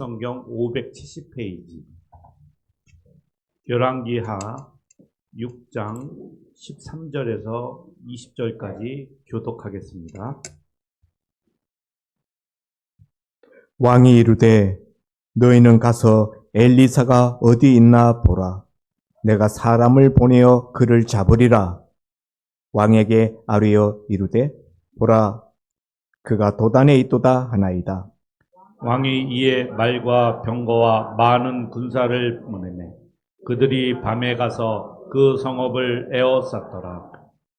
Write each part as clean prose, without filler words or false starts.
성경 570페이지 열왕기하 6장 13절에서 20절까지 교독하겠습니다. 왕이 이르되 너희는 가서 엘리사가 어디 있나 보라. 내가 사람을 보내어 그를 잡으리라. 왕에게 아뢰어 이르되 보라, 그가 도단에 있도다 하나이다. 왕이 이에 말과 병거와 많은 군사를 보내매 그들이 밤에 가서 그 성읍을 에워쌌더라.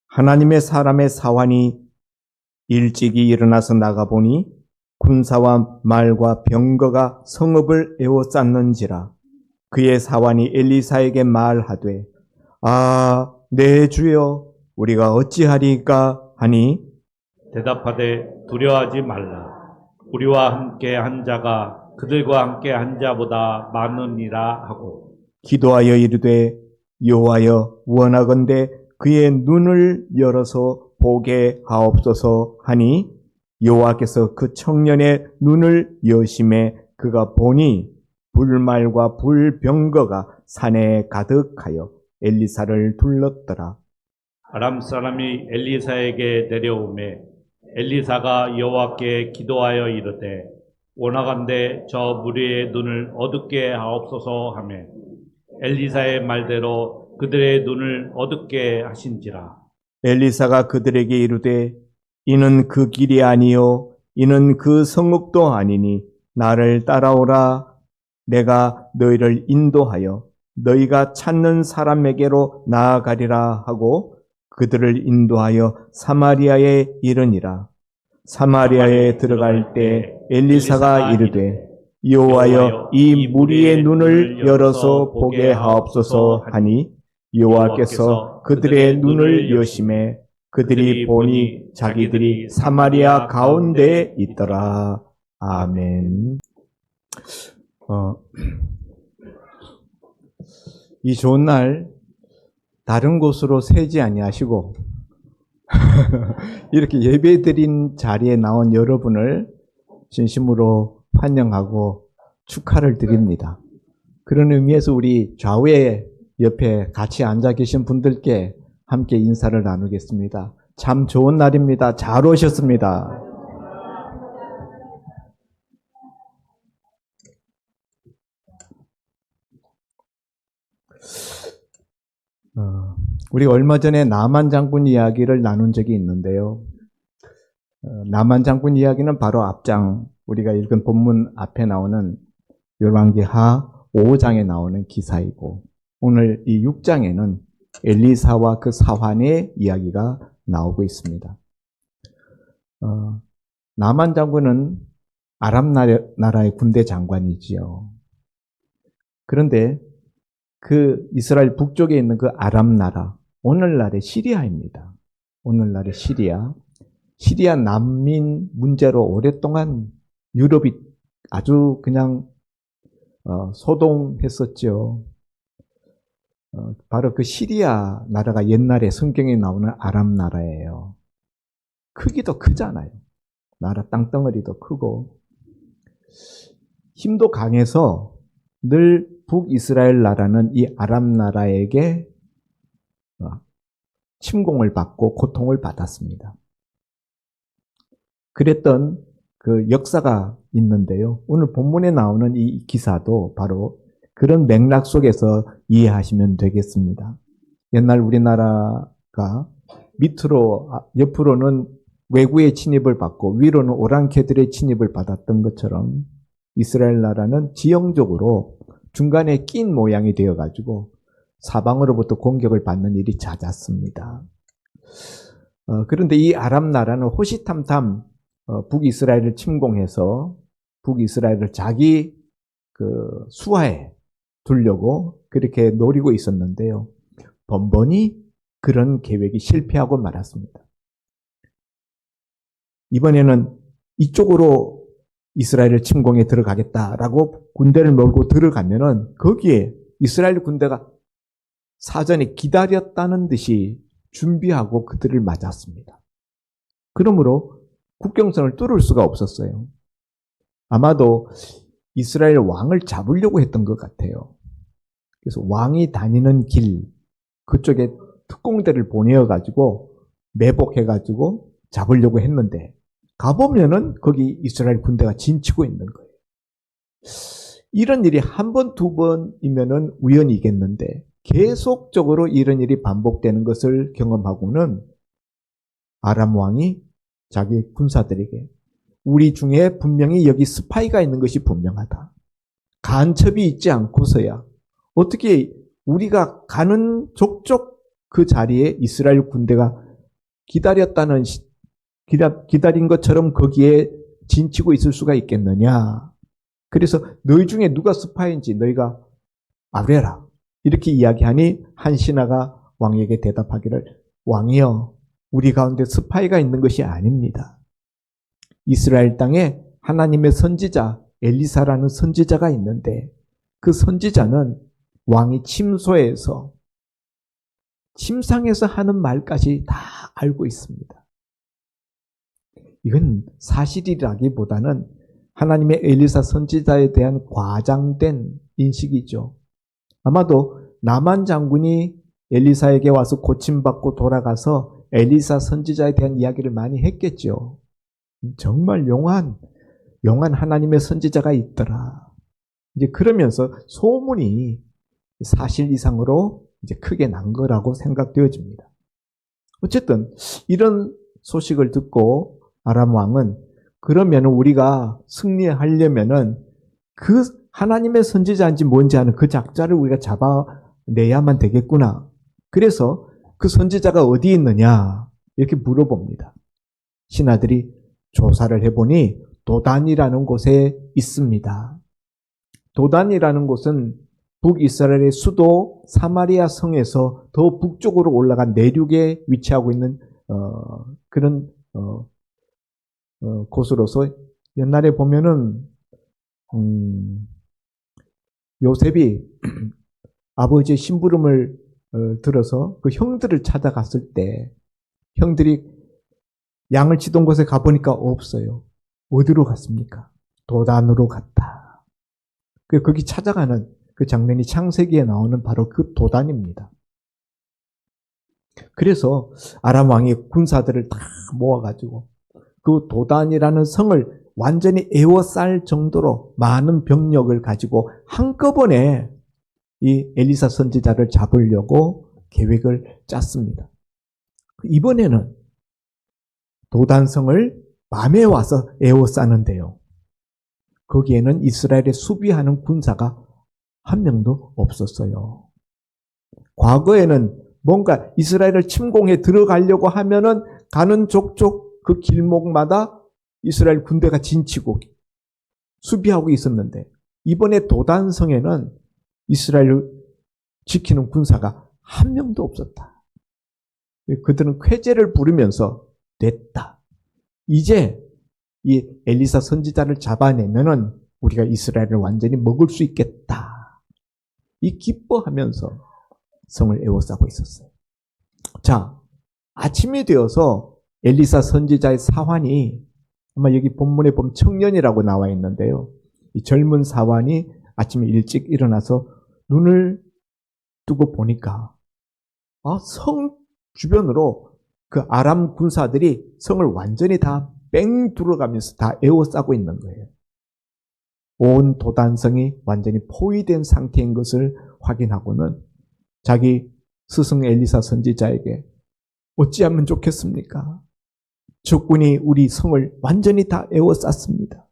하나님의 사람의 사환이 일찍이 일어나서 나가보니 군사와 말과 병거가 성읍을 에워쌌는지라. 그의 사환이 엘리사에게 말하되 내 주여, 우리가 어찌하리까 하니 대답하되 두려워하지 말라. 우리와 함께 한 자가 그들과 함께 한 자보다 많으니라 하고 기도하여 이르되 여호와여, 원하건대 그의 눈을 열어서 보게 하옵소서 하니 여호와께서 그 청년의 눈을 여심해 그가 보니 불말과 불병거가 산에 가득하여 엘리사를 둘렀더라. 아람 사람이 엘리사에게 내려오매 엘리사가 여호와께 기도하여 이르되 원하건대 저 무리의 눈을 어둡게 하옵소서 하매 엘리사의 말대로 그들의 눈을 어둡게 하신지라. 엘리사가 그들에게 이르되 이는 그 길이 아니요 이는 그 성읍도 아니니 나를 따라오라. 내가 너희를 인도하여 너희가 찾는 사람에게로 나아가리라 하고 그들을 인도하여 사마리아에 이르니라. 사마리아에 들어갈 때 엘리사가 이르되 여호와여, 이 무리의 눈을 열어서 보게 하옵소서 하니 여호와께서 그들의 눈을 여심해 그들이 보니 자기들이 사마리아 가운데에 있더라. 아멘. 이 좋은 날 다른 곳으로 새지 아니하시고 이렇게 예배드린 자리에 나온 여러분을 진심으로 환영하고 축하를 드립니다. 그런 의미에서 우리 좌우에 옆에 같이 앉아 계신 분들께 함께 인사를 나누겠습니다. 참 좋은 날입니다. 잘 오셨습니다. 우리 얼마 전에 나만 장군 이야기를 나눈 적이 있는데요. 나만 장군 이야기는 바로 앞장, 우리가 읽은 본문 앞에 나오는 열왕기하 5장에 나오는 기사이고, 오늘 이 6장에는 엘리사와 그 사환의 이야기가 나오고 있습니다. 나만 장군은 아람 나라의 군대 장관이지요. 그런데 그 이스라엘 북쪽에 있는 그 아람 나라, 오늘날의 시리아입니다. 오늘날의 시리아 난민 문제로 오랫동안 유럽이 아주 그냥 소동했었죠. 바로 그 시리아 나라가 옛날에 성경에 나오는 아람 나라예요. 크기도 크잖아요. 나라 땅덩어리도 크고 힘도 강해서 늘 북이스라엘 나라는 이 아람 나라에게 침공을 받고 고통을 받았습니다. 그랬던 그 역사가 있는데요. 오늘 본문에 나오는 이 기사도 바로 그런 맥락 속에서 이해하시면 되겠습니다. 옛날 우리나라가 밑으로, 옆으로는 외구의 침입을 받고 위로는 오랑캐들의 침입을 받았던 것처럼 이스라엘 나라는 지형적으로 중간에 낀 모양이 되어가지고 사방으로부터 공격을 받는 일이 잦았습니다. 그런데 이 아람 나라는 호시탐탐 북이스라엘을 침공해서 북이스라엘을 자기 그 수하에 두려고 그렇게 노리고 있었는데요. 번번이 그런 계획이 실패하고 말았습니다. 이번에는 이쪽으로 이스라엘을 침공해 들어가겠다라고 군대를 몰고 들어가면은 거기에 이스라엘 군대가 사전에 기다렸다는 듯이 준비하고 그들을 맞았습니다. 그러므로 국경선을 뚫을 수가 없었어요. 아마도 이스라엘 왕을 잡으려고 했던 것 같아요. 그래서 왕이 다니는 길, 그쪽에 특공대를 보내어가지고 매복해가지고 잡으려고 했는데 가보면은 거기 이스라엘 군대가 진치고 있는 거예요. 이런 일이 한 번, 두 번이면은 우연이겠는데 계속적으로 이런 일이 반복되는 것을 경험하고는 아람 왕이 자기 군사들에게 우리 중에 분명히 여기 스파이가 있는 것이 분명하다. 간첩이 있지 않고서야 어떻게 우리가 가는 족족 그 자리에 이스라엘 군대가 기다린 것처럼 거기에 진치고 있을 수가 있겠느냐. 그래서 너희 중에 누가 스파이인지 너희가 말해라. 이렇게 이야기하니 한 신하가 왕에게 대답하기를 왕이여 우리 가운데 스파이가 있는 것이 아닙니다. 이스라엘 땅에 하나님의 선지자 엘리사라는 선지자가 있는데 그 선지자는 왕이 침소에서 침상에서 하는 말까지 다 알고 있습니다. 이건 사실이라기보다는 하나님의 엘리사 선지자에 대한 과장된 인식이죠. 아마도 나만 장군이 엘리사에게 와서 고침받고 돌아가서 엘리사 선지자에 대한 이야기를 많이 했겠죠. 정말 용한 하나님의 선지자가 있더라. 이제 그러면서 소문이 사실 이상으로 이제 크게 난 거라고 생각되어집니다. 어쨌든 이런 소식을 듣고 아람 왕은 그러면 우리가 승리하려면은 그 하나님의 선지자인지 뭔지 아는 그 작자를 우리가 잡아내야만 되겠구나. 그래서 그 선지자가 어디 있느냐 이렇게 물어봅니다. 신하들이 조사를 해보니 도단이라는 곳에 있습니다. 도단이라는 곳은 북이스라엘의 수도 사마리아 성에서 더 북쪽으로 올라간 내륙에 위치하고 있는 그런 곳으로서 옛날에 보면은 요셉이 아버지의 심부름을 들어서 그 형들을 찾아갔을 때 형들이 양을 치던 곳에 가보니까 없어요. 어디로 갔습니까? 도단으로 갔다. 거기 찾아가는 그 장면이 창세기에 나오는 바로 그 도단입니다. 그래서 아람 왕이 군사들을 다 모아가지고 그 도단이라는 성을 완전히 에워쌀 정도로 많은 병력을 가지고 한꺼번에 이 엘리사 선지자를 잡으려고 계획을 짰습니다. 이번에는 도단성을 밤에 와서 에워싸는데요. 거기에는 이스라엘에 수비하는 군사가 한 명도 없었어요. 과거에는 뭔가 이스라엘을 침공해 들어가려고 하면은 가는 족족 그 길목마다 이스라엘 군대가 진치고 수비하고 있었는데 이번에 도단성에는 이스라엘을 지키는 군사가 한 명도 없었다. 그들은 쾌재를 부르면서 됐다. 이제 이 엘리사 선지자를 잡아내면은 우리가 이스라엘을 완전히 먹을 수 있겠다. 이 기뻐하면서 성을 에워싸고 있었어요. 자, 아침이 되어서 엘리사 선지자의 사환이 아마 여기 본문에 보면 청년이라고 나와 있는데요. 이 젊은 사환이 아침에 일찍 일어나서 눈을 뜨고 보니까 성 주변으로 그 아람 군사들이 성을 완전히 다 뺑 둘러가면서 다 에워싸고 있는 거예요. 온 도단성이 완전히 포위된 상태인 것을 확인하고는 자기 스승 엘리사 선지자에게 어찌하면 좋겠습니까? 적군이 우리 성을 완전히 다 에워쌌습니다.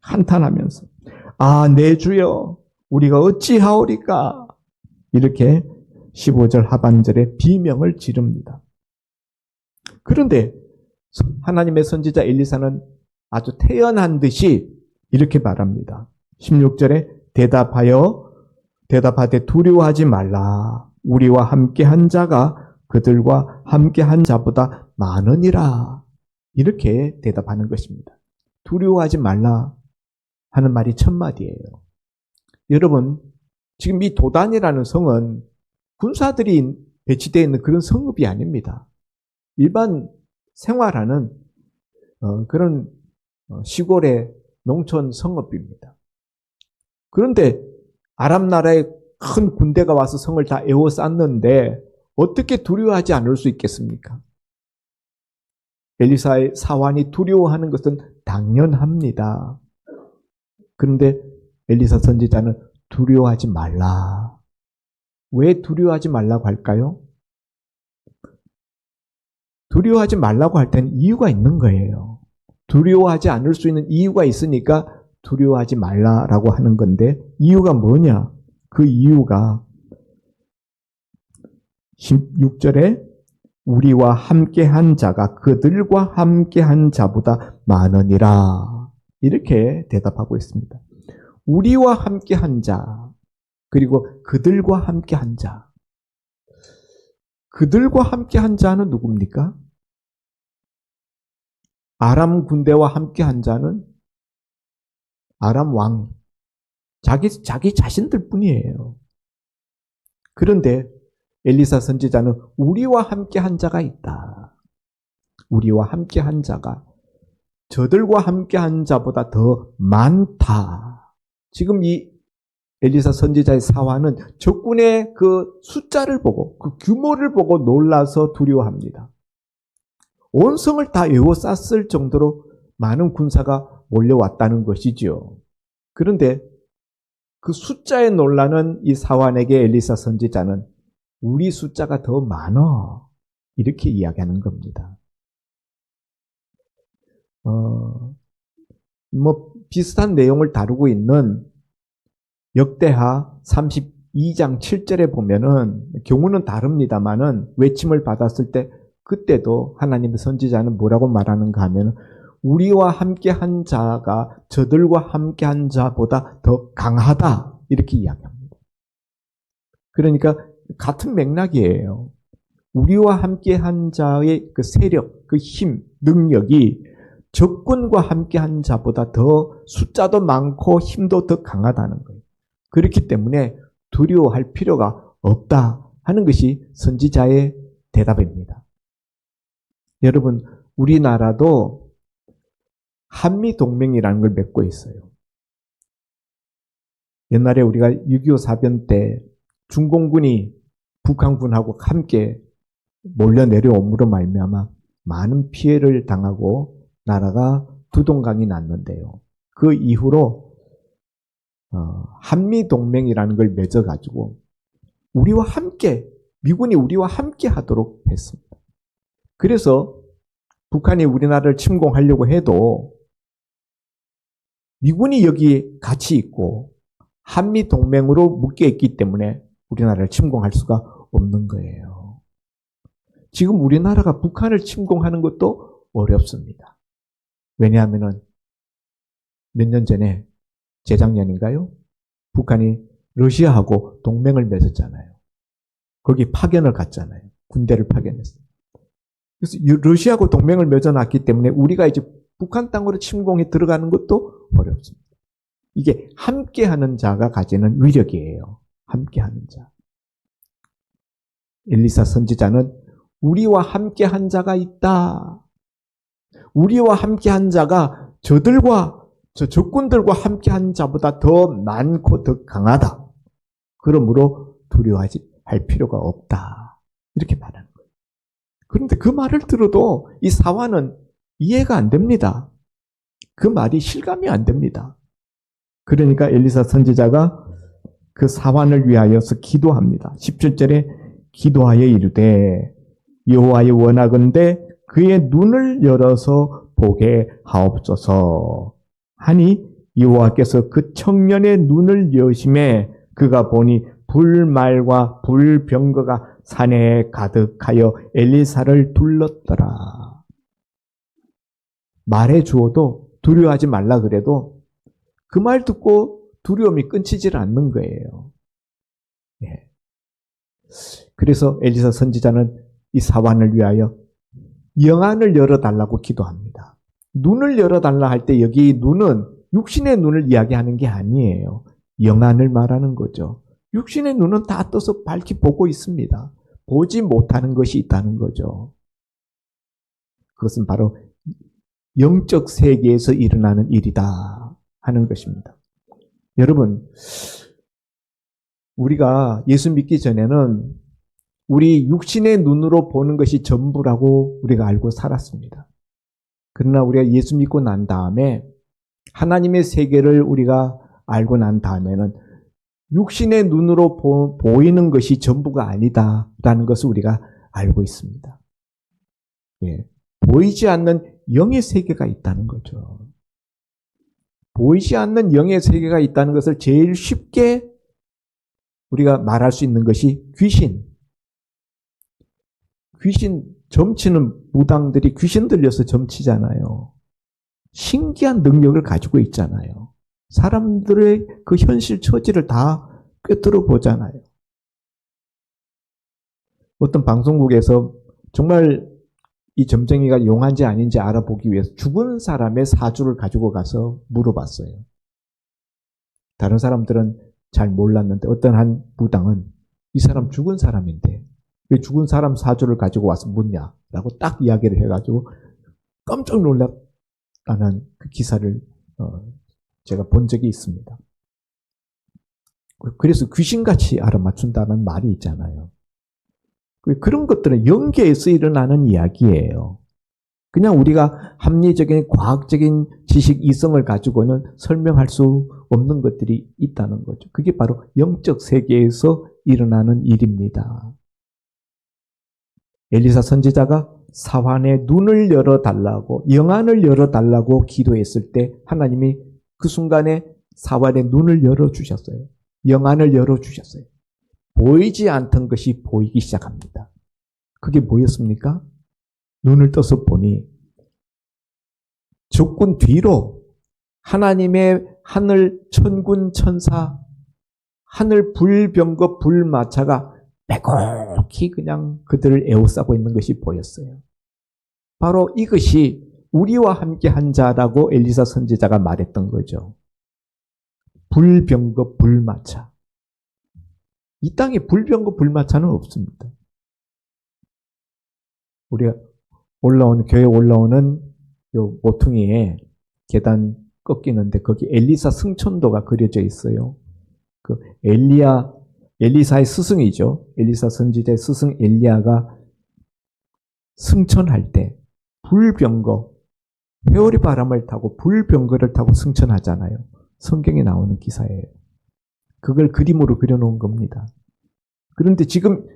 한탄하면서 내 주여 우리가 어찌하오리까? 이렇게 15절 하반절에 비명을 지릅니다. 그런데 하나님의 선지자 엘리사는 아주 태연한 듯이 이렇게 말합니다. 16절에 대답하되 두려워하지 말라. 우리와 함께한 자가 그들과 함께한 자보다 많으니라. 이렇게 대답하는 것입니다. 두려워하지 말라 하는 말이 첫 마디예요. 여러분, 지금 이 도단이라는 성은 군사들이 배치되어 있는 그런 성읍이 아닙니다. 일반 생활하는 그런 시골의 농촌 성읍입니다. 그런데 아람 나라에 큰 군대가 와서 성을 다 에워쌌는데 어떻게 두려워하지 않을 수 있겠습니까? 엘리사의 사환이 두려워하는 것은 당연합니다. 그런데 엘리사 선지자는 두려워하지 말라. 왜 두려워하지 말라고 할까요? 두려워하지 말라고 할 때는 이유가 있는 거예요. 두려워하지 않을 수 있는 이유가 있으니까 두려워하지 말라라고 하는 건데 이유가 뭐냐? 그 이유가 16절에 우리와 함께한 자가 그들과 함께한 자보다 많으니라 이렇게 대답하고 있습니다. 우리와 함께한 자 그리고 그들과 함께한 자. 그들과 함께한 자는 누굽니까? 아람 군대와 함께한 자는 아람 왕, 자기 자신들 뿐이에요. 그런데 엘리사 선지자는 우리와 함께한 자가 있다. 우리와 함께한 자가 저들과 함께한 자보다 더 많다. 지금 이 엘리사 선지자의 사화는 적군의 그 숫자를 보고 그 규모를 보고 놀라서 두려워합니다. 온 성을 다 에워쌌을 정도로 많은 군사가 몰려왔다는 것이죠. 그런데 그 숫자에 놀라는 이 사환에게 엘리사 선지자는 우리 숫자가 더 많아 이렇게 이야기하는 겁니다. 비슷한 내용을 다루고 있는 역대하 32장 7절에 보면은 경우는 다릅니다만은 외침을 받았을 때 그때도 하나님의 선지자는 뭐라고 말하는가 하면 우리와 함께한 자가 저들과 함께한 자보다 더 강하다 이렇게 이야기합니다. 그러니까 같은 맥락이에요. 우리와 함께한 자의 그 세력, 그 힘, 능력이 적군과 함께한 자보다 더 숫자도 많고 힘도 더 강하다는 거예요. 그렇기 때문에 두려워할 필요가 없다 하는 것이 선지자의 대답입니다. 여러분, 우리나라도 한미동맹이라는 걸 맺고 있어요. 옛날에 우리가 6.25 사변 때 중공군이 북한군하고 함께 몰려 내려옴으로 말미암아 많은 피해를 당하고 나라가 두동강이 났는데요. 그 이후로 한미동맹이라는 걸 맺어가지고 우리와 함께, 미군이 우리와 함께 하도록 했습니다. 그래서 북한이 우리나라를 침공하려고 해도 미군이 여기 같이 있고 한미동맹으로 묶여있기 때문에 우리나라를 침공할 수가 없는 거예요. 지금 우리나라가 북한을 침공하는 것도 어렵습니다. 왜냐하면 몇 년 전에 재작년인가요? 북한이 러시아하고 동맹을 맺었잖아요. 거기 파견을 갔잖아요. 군대를 파견했어요. 그래서 러시아하고 동맹을 맺어놨기 때문에 우리가 이제 북한 땅으로 침공에 들어가는 것도 어렵습니다. 이게 함께하는 자가 가지는 위력이에요. 함께하는 자. 엘리사 선지자는 우리와 함께한 자가 있다. 우리와 함께한 자가 저들과 저 적군들과 함께한 자보다 더 많고 더 강하다. 그러므로 두려워하지 할 필요가 없다. 이렇게 말하는 거예요. 그런데 그 말을 들어도 이 사화는 이해가 안 됩니다. 그 말이 실감이 안 됩니다. 그러니까 엘리사 선지자가 그 사환을 위하여서 기도합니다. 17절에 기도하여 이르되 여호와의 원하건대 그의 눈을 열어서 보게 하옵소서 하니 여호와께서 그 청년의 눈을 여심해 그가 보니 불말과 불병거가 산에 가득하여 엘리사를 둘렀더라. 말해 주어도 두려워하지 말라 그래도 그 말 듣고 두려움이 끊치질 않는 거예요. 예. 그래서 엘리사 선지자는 이 사환을 위하여 영안을 열어달라고 기도합니다. 눈을 열어달라 할 때 여기 눈은 육신의 눈을 이야기하는 게 아니에요. 영안을 말하는 거죠. 육신의 눈은 다 떠서 밝히 보고 있습니다. 보지 못하는 것이 있다는 거죠. 그것은 바로 영적 세계에서 일어나는 일이다 하는 것입니다. 여러분, 우리가 예수 믿기 전에는 우리 육신의 눈으로 보는 것이 전부라고 우리가 알고 살았습니다. 그러나 우리가 예수 믿고 난 다음에 하나님의 세계를 우리가 알고 난 다음에는 육신의 눈으로 보이는 것이 전부가 아니다라는 것을 우리가 알고 있습니다. 예, 보이지 않는 영의 세계가 있다는 거죠. 보이지 않는 영의 세계가 있다는 것을 제일 쉽게 우리가 말할 수 있는 것이 귀신. 귀신 점치는 무당들이 귀신 들려서 점치잖아요. 신기한 능력을 가지고 있잖아요. 사람들의 그 현실 처지를 다 꿰뚫어 보잖아요. 어떤 방송국에서 정말 이 점쟁이가 용한지 아닌지 알아보기 위해서 죽은 사람의 사주를 가지고 가서 물어봤어요. 다른 사람들은 잘 몰랐는데 어떤 한 무당은 이 사람 죽은 사람인데 왜 죽은 사람 사주를 가지고 와서 묻냐라고 딱 이야기를 해가지고 깜짝 놀랐다는 그 기사를 제가 본 적이 있습니다. 그래서 귀신같이 알아맞춘다는 말이 있잖아요. 그런 것들은 영계에서 일어나는 이야기예요. 그냥 우리가 합리적인 과학적인 지식 이성을 가지고는 설명할 수 없는 것들이 있다는 거죠. 그게 바로 영적 세계에서 일어나는 일입니다. 엘리사 선지자가 사환의 눈을 열어달라고, 영안을 열어달라고 기도했을 때 하나님이 그 순간에 사환의 눈을 열어주셨어요. 영안을 열어주셨어요. 보이지 않던 것이 보이기 시작합니다. 그게 뭐였습니까? 눈을 떠서 보니 적군 뒤로 하나님의 하늘 천군 천사, 하늘 불병거 불마차가 빼곡히 그냥 그들을 에워싸고 있는 것이 보였어요. 바로 이것이 우리와 함께 한 자라고 엘리사 선지자가 말했던 거죠. 불병거 불마차. 이 땅에 불병거 불마차는 없습니다. 우리가 교회 올라오는 요 모퉁이에 계단 꺾이는데 거기 엘리사 승천도가 그려져 있어요. 그 엘리사의 스승이죠. 엘리사 선지자의 스승 엘리야가 승천할 때 불병거, 회오리 바람을 타고 불병거를 타고 승천하잖아요. 성경에 나오는 기사예요. 그걸 그림으로 그려놓은 겁니다. 그런데 지금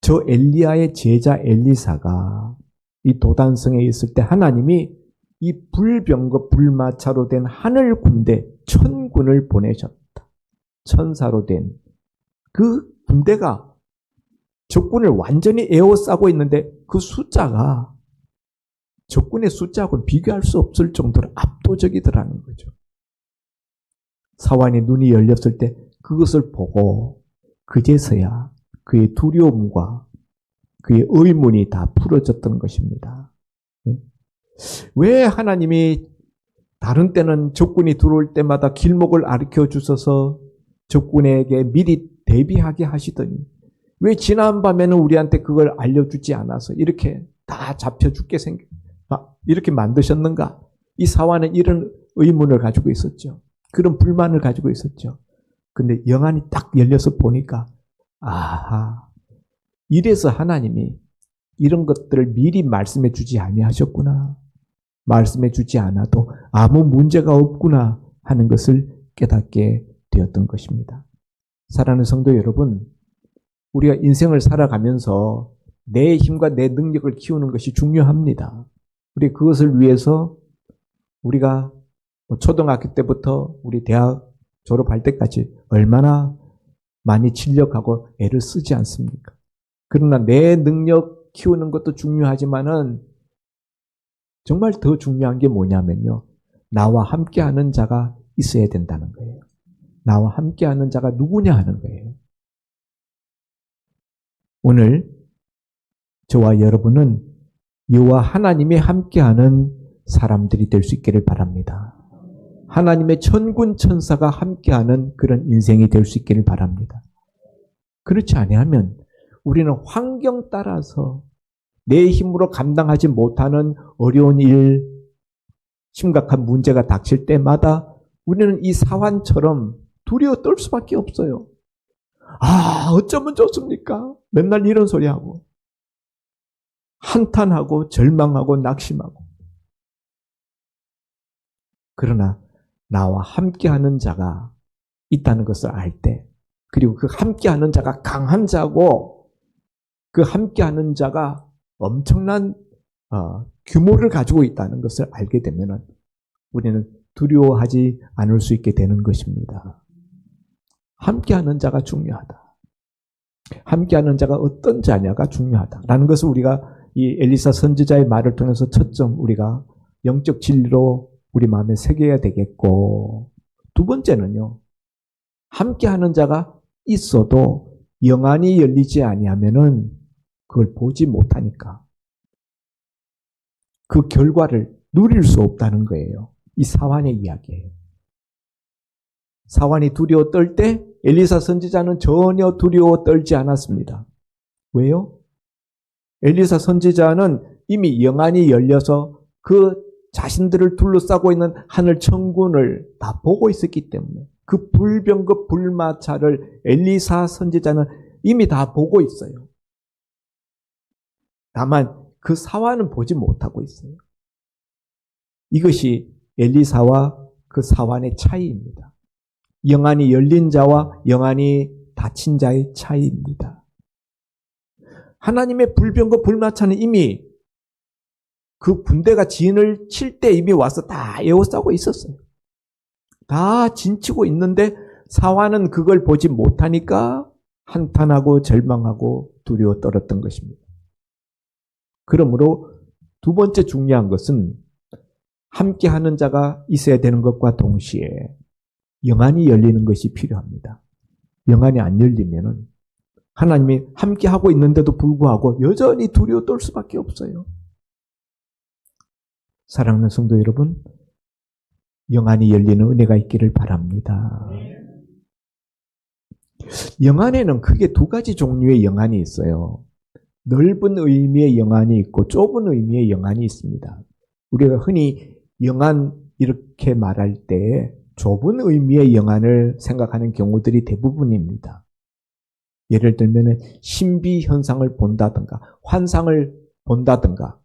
저 엘리야의 제자 엘리사가 이 도단성에 있을 때 하나님이 이 불병거 불마차로 된 하늘 군대 천군을 보내셨다. 천사로 된 그 군대가 적군을 완전히 에워싸고 있는데 그 숫자가 적군의 숫자하고는 비교할 수 없을 정도로 압도적이더라는 거죠. 사환의 눈이 열렸을 때 그것을 보고 그제서야 그의 두려움과 그의 의문이 다 풀어졌던 것입니다. 왜 하나님이 다른 때는 적군이 들어올 때마다 길목을 가르쳐 주셔서 적군에게 미리 대비하게 하시더니 왜 지난밤에는 우리한테 그걸 알려주지 않아서 이렇게 다 잡혀 죽게 이렇게 만드셨는가? 이 사환은 이런 의문을 가지고 있었죠. 그런 불만을 가지고 있었죠. 근데 영안이 딱 열려서 보니까 아하, 이래서 하나님이 이런 것들을 미리 말씀해 주지 아니하셨구나. 말씀해 주지 않아도 아무 문제가 없구나 하는 것을 깨닫게 되었던 것입니다. 사랑하는 성도 여러분, 우리가 인생을 살아가면서 내 힘과 내 능력을 키우는 것이 중요합니다. 우리 그것을 위해서 우리가 초등학교 때부터 우리 대학 졸업할 때까지 얼마나 많이 진력하고 애를 쓰지 않습니까? 그러나 내 능력 키우는 것도 중요하지만은 정말 더 중요한 게 뭐냐면요. 나와 함께하는 자가 있어야 된다는 거예요. 나와 함께하는 자가 누구냐 하는 거예요. 오늘 저와 여러분은 여호와 하나님이 함께하는 사람들이 될 수 있기를 바랍니다. 하나님의 천군 천사가 함께하는 그런 인생이 될 수 있기를 바랍니다. 그렇지 아니하면 우리는 환경 따라서 내 힘으로 감당하지 못하는 어려운 일, 심각한 문제가 닥칠 때마다 우리는 이 사환처럼 두려워 떨 수밖에 없어요. 아, 어쩌면 좋습니까? 맨날 이런 소리 하고 한탄하고 절망하고 낙심하고. 그러나 나와 함께하는 자가 있다는 것을 알 때, 그리고 그 함께하는 자가 강한 자고 그 함께하는 자가 엄청난 규모를 가지고 있다는 것을 알게 되면 우리는 두려워하지 않을 수 있게 되는 것입니다. 함께하는 자가 중요하다. 함께하는 자가 어떤 자냐가 중요하다라는 것을 우리가 이 엘리사 선지자의 말을 통해서 첫점 우리가 영적 진리로 우리 마음에 새겨야 되겠고, 두 번째는요, 함께하는 자가 있어도 영안이 열리지 아니하면은 그걸 보지 못하니까 그 결과를 누릴 수 없다는 거예요. 이 사환의 이야기예요. 사환이 두려워 떨 때 엘리사 선지자는 전혀 두려워 떨지 않았습니다. 왜요? 엘리사 선지자는 이미 영안이 열려서 그 자신들을 둘러싸고 있는 하늘 천군을 다 보고 있었기 때문에 그 불병거 불마차를 엘리사 선지자는 이미 다 보고 있어요. 다만 그 사환은 보지 못하고 있어요. 이것이 엘리사와 그 사환의 차이입니다. 영안이 열린 자와 영안이 닫힌 자의 차이입니다. 하나님의 불병거 불마차는 이미 그 군대가 진을 칠 때 이미 와서 다 에워싸고 있었어요. 다 진치고 있는데 사환은 그걸 보지 못하니까 한탄하고 절망하고 두려워 떨었던 것입니다. 그러므로 두 번째 중요한 것은 함께하는 자가 있어야 되는 것과 동시에 영안이 열리는 것이 필요합니다. 영안이 안 열리면은 하나님이 함께하고 있는데도 불구하고 여전히 두려워 떨 수밖에 없어요. 사랑하는 성도 여러분, 영안이 열리는 은혜가 있기를 바랍니다. 영안에는 크게 두 가지 종류의 영안이 있어요. 넓은 의미의 영안이 있고 좁은 의미의 영안이 있습니다. 우리가 흔히 영안 이렇게 말할 때 좁은 의미의 영안을 생각하는 경우들이 대부분입니다. 예를 들면 신비 현상을 본다든가 환상을 본다든가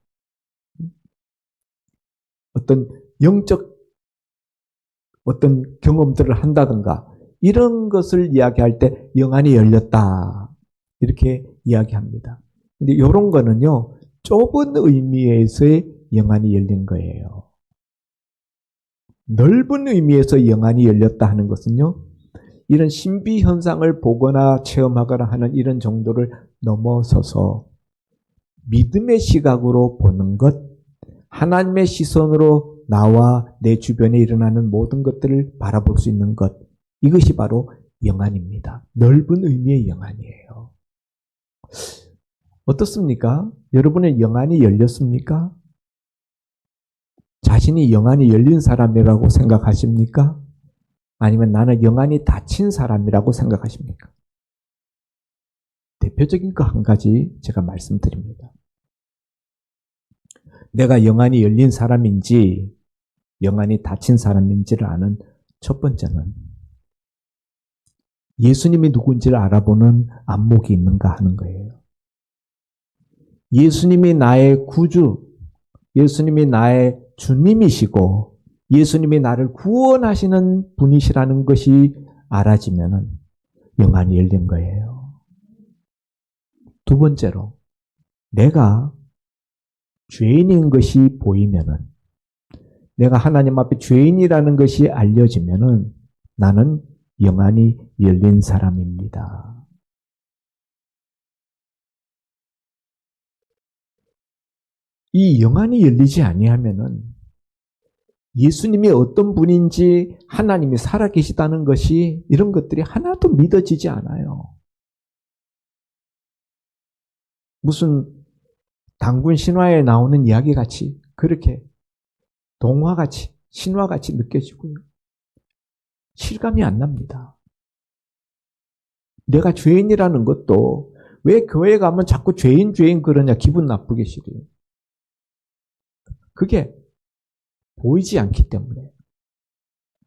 어떤 영적 어떤 경험들을 한다든가 이런 것을 이야기할 때 영안이 열렸다 이렇게 이야기합니다. 근데 이런 거는요 좁은 의미에서의 영안이 열린 거예요. 넓은 의미에서 영안이 열렸다 하는 것은요 이런 신비 현상을 보거나 체험하거나 하는 이런 정도를 넘어서서 믿음의 시각으로 보는 것, 하나님의 시선으로 나와 내 주변에 일어나는 모든 것들을 바라볼 수 있는 것, 이것이 바로 영안입니다. 넓은 의미의 영안이에요. 어떻습니까? 여러분의 영안이 열렸습니까? 자신이 영안이 열린 사람이라고 생각하십니까? 아니면 나는 영안이 닫힌 사람이라고 생각하십니까? 대표적인 거 한 가지 제가 말씀드립니다. 내가 영안이 열린 사람인지 영안이 닫힌 사람인지를 아는 첫 번째는 예수님이 누군지를 알아보는 안목이 있는가 하는 거예요. 예수님이 나의 구주, 예수님이 나의 주님이시고 예수님이 나를 구원하시는 분이시라는 것이 알아지면 영안이 열린 거예요. 두 번째로 내가 죄인인 것이 보이면은 내가 하나님 앞에 죄인이라는 것이 알려지면은 나는 영안이 열린 사람입니다. 이 영안이 열리지 아니하면은 예수님이 어떤 분인지 하나님이 살아계시다는 것이 이런 것들이 하나도 믿어지지 않아요. 무슨 단군 신화에 나오는 이야기같이 그렇게 동화같이 신화같이 느껴지고요. 실감이 안 납니다. 내가 죄인이라는 것도 왜 교회 가면 자꾸 죄인 그러냐 기분 나쁘게 싫어요. 그게 보이지 않기 때문에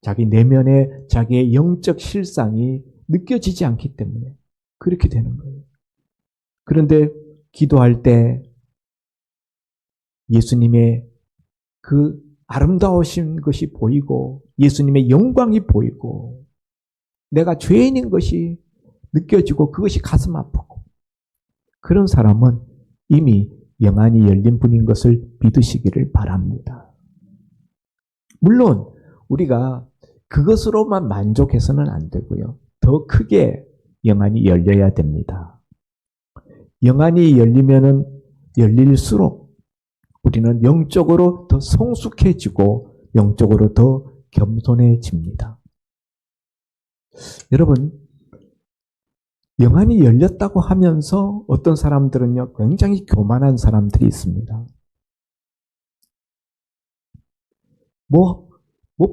자기 내면에 자기의 영적 실상이 느껴지지 않기 때문에 그렇게 되는 거예요. 그런데 기도할 때 예수님의 그 아름다우신 것이 보이고 예수님의 영광이 보이고 내가 죄인인 것이 느껴지고 그것이 가슴 아프고 그런 사람은 이미 영안이 열린 분인 것을 믿으시기를 바랍니다. 물론 우리가 그것으로만 만족해서는 안 되고요. 더 크게 영안이 열려야 됩니다. 영안이 열릴수록 우리는 영적으로 더 성숙해지고 영적으로 더 겸손해집니다. 여러분, 영안이 열렸다고 하면서 어떤 사람들은요, 굉장히 교만한 사람들이 있습니다. 뭐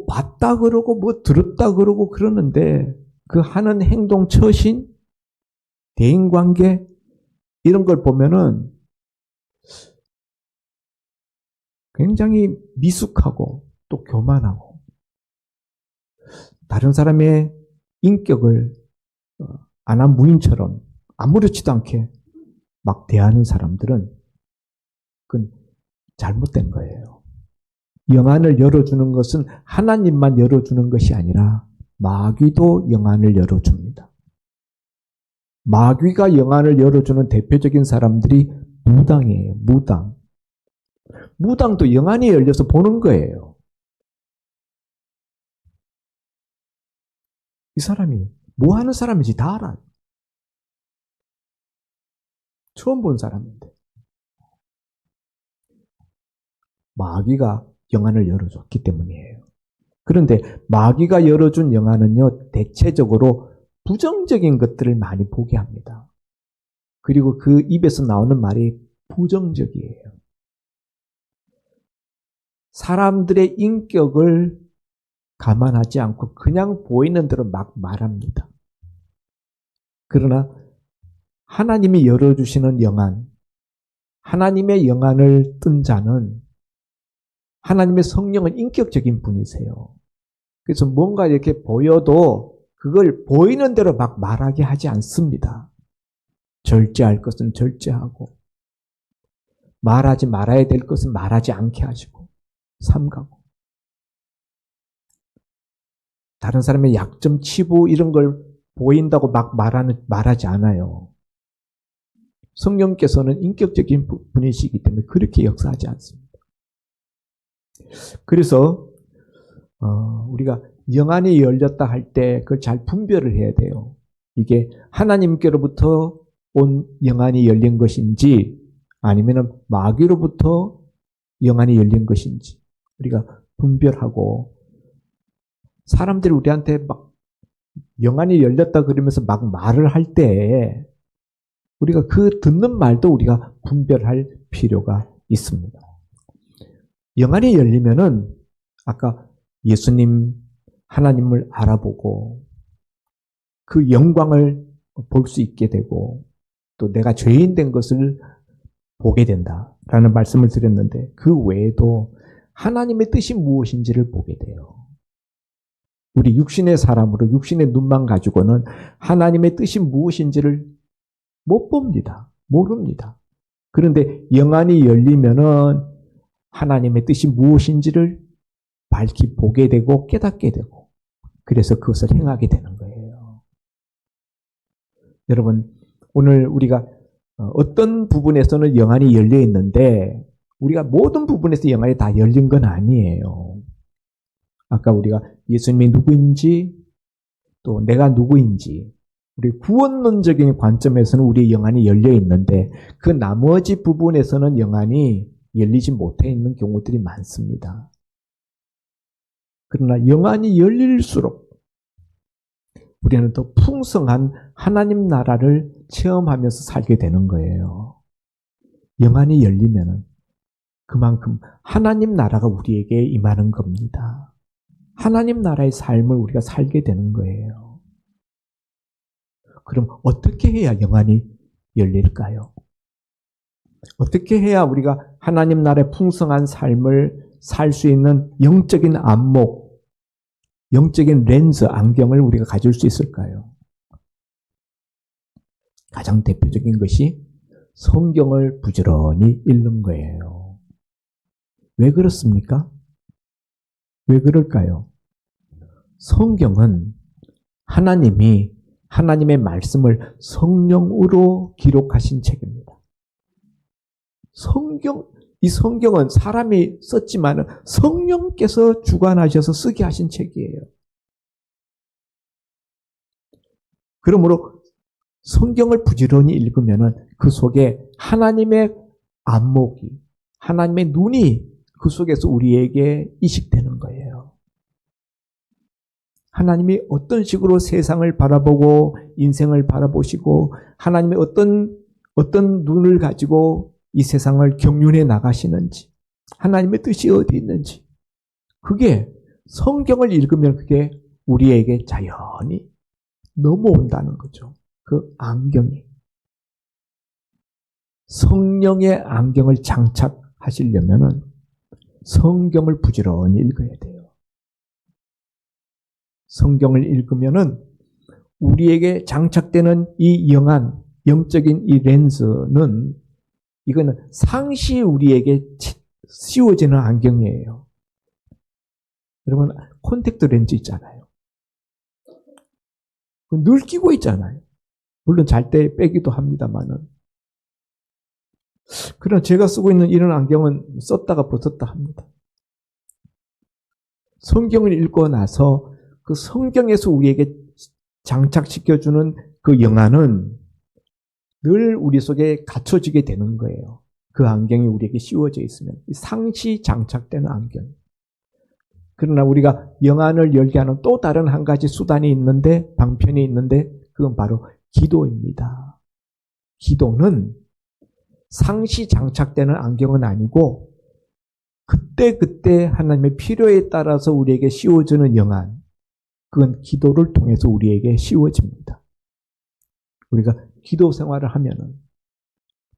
봤다 그러고, 뭐 들었다 그러고 그러는데, 그 하는 행동, 처신, 대인관계, 이런 걸 보면은 굉장히 미숙하고 또 교만하고, 다른 사람의 인격을 아나무인처럼 아무렇지도 않게 막 대하는 사람들은 그건 잘못된 거예요. 영안을 열어주는 것은 하나님만 열어주는 것이 아니라 마귀도 영안을 열어줍니다. 마귀가 영안을 열어주는 대표적인 사람들이 무당이에요. 무당. 무당도 영안이 열려서 보는 거예요. 이 사람이 뭐 하는 사람인지 다 알아요. 처음 본 사람인데. 마귀가 영안을 열어줬기 때문이에요. 그런데 마귀가 열어준 영안은요, 대체적으로 부정적인 것들을 많이 보게 합니다. 그리고 그 입에서 나오는 말이 부정적이에요. 사람들의 인격을 감안하지 않고 그냥 보이는 대로 막 말합니다. 그러나 하나님이 열어주시는 영안, 하나님의 영안을 뜬 자는 하나님의 성령은 인격적인 분이세요. 그래서 뭔가 이렇게 보여도 그걸 보이는 대로 막 말하게 하지 않습니다. 절제할 것은 절제하고 말하지 말아야 될 것은 말하지 않게 하시고 삼가고 다른 사람의 약점, 치부 이런 걸 보인다고 막 말하지 않아요. 성령께서는 인격적인 분이시기 때문에 그렇게 역사하지 않습니다. 그래서 우리가 영안이 열렸다 할 때 그걸 잘 분별을 해야 돼요. 이게 하나님께로부터 온 영안이 열린 것인지 아니면 마귀로부터 영안이 열린 것인지 우리가 분별하고 사람들이 우리한테 막 영안이 열렸다 그러면서 막 말을 할 때 우리가 그 듣는 말도 우리가 분별할 필요가 있습니다. 영안이 열리면은 아까 예수님 하나님을 알아보고 그 영광을 볼 수 있게 되고 또 내가 죄인 된 것을 보게 된다라는 말씀을 드렸는데 그 외에도 하나님의 뜻이 무엇인지를 보게 돼요. 우리 육신의 사람으로 육신의 눈만 가지고는 하나님의 뜻이 무엇인지를 못 봅니다. 모릅니다. 그런데 영안이 열리면은 하나님의 뜻이 무엇인지를 밝히 보게 되고 깨닫게 되고 그래서 그것을 행하게 되는 거예요. 여러분 오늘 우리가 어떤 부분에서는 영안이 열려 있는데 우리가 모든 부분에서 영안이 다 열린 건 아니에요. 아까 우리가 예수님이 누구인지 또 내가 누구인지 우리 구원론적인 관점에서는 우리의 영안이 열려 있는데 그 나머지 부분에서는 영안이 열리지 못해 있는 경우들이 많습니다. 그러나 영안이 열릴수록 우리는 더 풍성한 하나님 나라를 체험하면서 살게 되는 거예요. 영안이 열리면은 그만큼 하나님 나라가 우리에게 임하는 겁니다. 하나님 나라의 삶을 우리가 살게 되는 거예요. 그럼 어떻게 해야 영안이 열릴까요? 어떻게 해야 우리가 하나님 나라의 풍성한 삶을 살 수 있는 영적인 안목, 영적인 렌즈, 안경을 우리가 가질 수 있을까요? 가장 대표적인 것이 성경을 부지런히 읽는 거예요. 왜 그렇습니까? 왜 그럴까요? 성경은 하나님이 하나님의 말씀을 성령으로 기록하신 책입니다. 이 성경은 사람이 썼지만 성령께서 주관하셔서 쓰게 하신 책이에요. 그러므로 성경을 부지런히 읽으면 그 속에 하나님의 안목이, 하나님의 눈이 그 속에서 우리에게 이식되는 거예요. 하나님이 어떤 식으로 세상을 바라보고 인생을 바라보시고 하나님의 어떤 눈을 가지고 이 세상을 경륜해 나가시는지, 하나님의 뜻이 어디 있는지, 그게 성경을 읽으면 그게 우리에게 자연히 넘어온다는 거죠. 그 안경이. 성령의 안경을 장착하시려면 성경을 부지런히 읽어야 돼요. 성경을 읽으면은 우리에게 장착되는 이 영적인 이 렌즈는 이거는 상시 우리에게 씌워지는 안경이에요. 여러분, 콘택트 렌즈 있잖아요. 늘 끼고 있잖아요. 물론 잘 때 빼기도 합니다만은. 그러나 제가 쓰고 있는 이런 안경은 썼다가 벗었다 합니다. 성경을 읽고 나서 그 성경에서 우리에게 장착시켜주는 그 영안은 늘 우리 속에 갖춰지게 되는 거예요. 그 안경이 우리에게 씌워져 있으면. 상시 장착되는 안경. 그러나 우리가 영안을 열게 하는 또 다른 한 가지 수단이 있는데, 방편이 있는데, 그건 바로 기도입니다. 기도는 상시 장착되는 안경은 아니고 그때그때 하나님의 필요에 따라서 우리에게 씌워주는 영안, 그건 기도를 통해서 우리에게 씌워집니다. 우리가 기도 생활을 하면은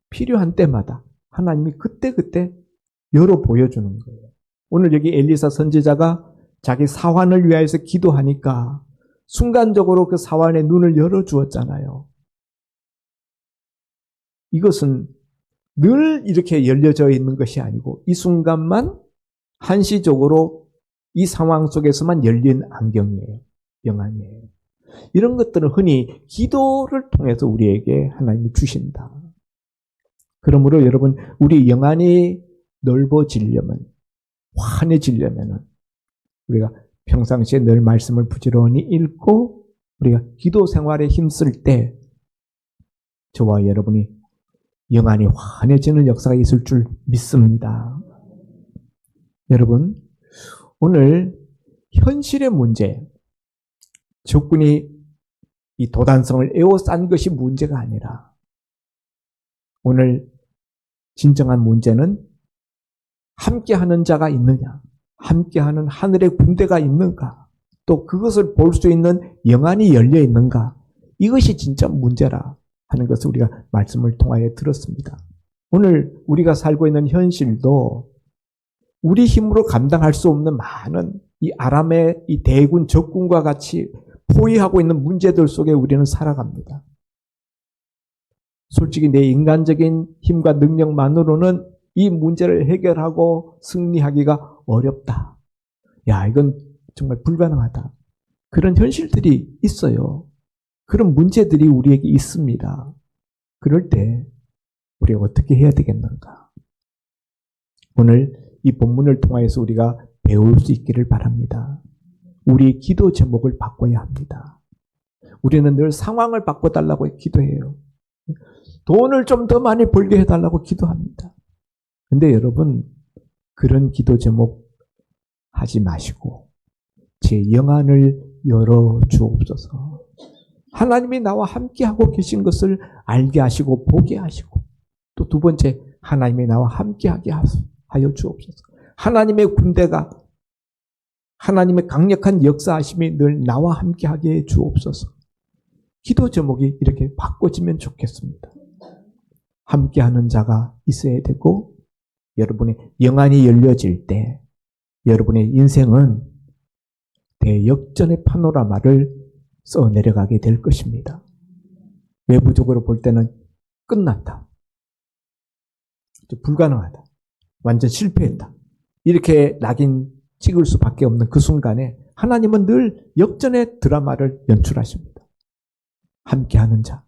필요한 때마다 하나님이 그때그때 열어 보여주는 거예요. 오늘 여기 엘리사 선지자가 자기 사환을 위하여서 기도하니까 순간적으로 그 사환의 눈을 열어주었잖아요. 이것은 늘 이렇게 열려져 있는 것이 아니고 이 순간만 한시적으로 이 상황 속에서만 열린 안경이에요. 영안이에요. 이런 것들은 흔히 기도를 통해서 우리에게 하나님이 주신다. 그러므로 여러분, 우리 영안이 넓어지려면, 환해지려면 우리가 평상시에 늘 말씀을 부지런히 읽고 우리가 기도 생활에 힘쓸 때 저와 여러분이 영안이 환해지는 역사가 있을 줄 믿습니다. 여러분, 오늘 현실의 문제, 적군이 이 도단성을 에워싼 것이 문제가 아니라 오늘 진정한 문제는 함께하는 자가 있느냐, 함께하는 하늘의 군대가 있는가, 또 그것을 볼 수 있는 영안이 열려 있는가, 이것이 진짜 문제라 하는 것을 우리가 말씀을 통하여 들었습니다. 오늘 우리가 살고 있는 현실도 우리 힘으로 감당할 수 없는 많은 이 아람의 이 대군 적군과 같이 포위하고 있는 문제들 속에 우리는 살아갑니다. 솔직히 내 인간적인 힘과 능력만으로는 이 문제를 해결하고 승리하기가 어렵다. 야, 이건 정말 불가능하다. 그런 현실들이 있어요. 그런 문제들이 우리에게 있습니다. 그럴 때 우리가 어떻게 해야 되겠는가? 오늘 이 본문을 통해서 우리가 배울 수 있기를 바랍니다. 우리 기도 제목을 바꿔야 합니다. 우리는 늘 상황을 바꿔달라고 기도해요. 돈을 좀 더 많이 벌게 해달라고 기도합니다. 근데 여러분, 그런 기도 제목 하지 마시고 제 영안을 열어 주옵소서. 하나님이 나와 함께하고 계신 것을 알게 하시고 보게 하시고, 또 두 번째, 하나님이 나와 함께하게 하여 주옵소서. 하나님의 군대가, 하나님의 강력한 역사하심이 늘 나와 함께하게 해 주옵소서. 기도 제목이 이렇게 바꿔지면 좋겠습니다. 함께하는 자가 있어야 되고, 여러분의 영안이 열려질 때 여러분의 인생은 대역전의 파노라마를 써 내려가게 될 것입니다. 외부적으로 볼 때는 끝났다. 불가능하다. 완전 실패했다. 이렇게 낙인 찍을 수밖에 없는 그 순간에 하나님은 늘 역전의 드라마를 연출하십니다. 함께하는 자,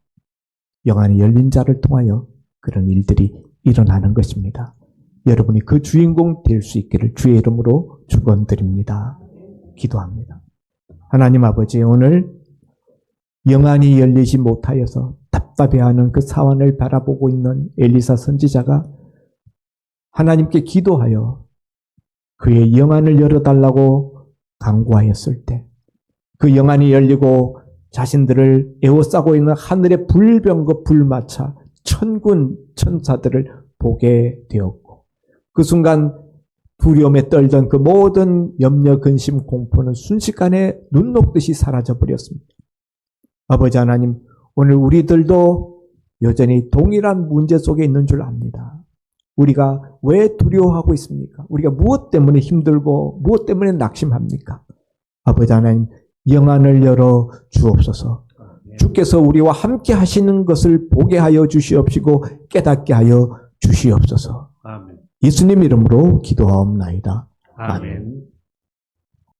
영안이 열린 자를 통하여 그런 일들이 일어나는 것입니다. 여러분이 그 주인공 될 수 있기를 주의 이름으로 축원드립니다. 기도합니다. 하나님 아버지, 오늘 영안이 열리지 못하여서 답답해하는 그 상황을 바라보고 있는 엘리사 선지자가 하나님께 기도하여 그의 영안을 열어달라고 간구하였을 때 그 영안이 열리고 자신들을 에워싸고 있는 하늘의 불병거 불마차 천군 천사들을 보게 되었고 그 순간 두려움에 떨던 그 모든 염려, 근심, 공포는 순식간에 눈 녹듯이 사라져버렸습니다. 아버지 하나님, 오늘 우리들도 여전히 동일한 문제 속에 있는 줄 압니다. 우리가 왜 두려워하고 있습니까? 우리가 무엇 때문에 힘들고 무엇 때문에 낙심합니까? 아버지 하나님, 영안을 열어 주옵소서. 주께서 우리와 함께 하시는 것을 보게 하여 주시옵시고 깨닫게 하여 주시옵소서. 아멘. 예수님 이름으로 기도하옵나이다. 아멘.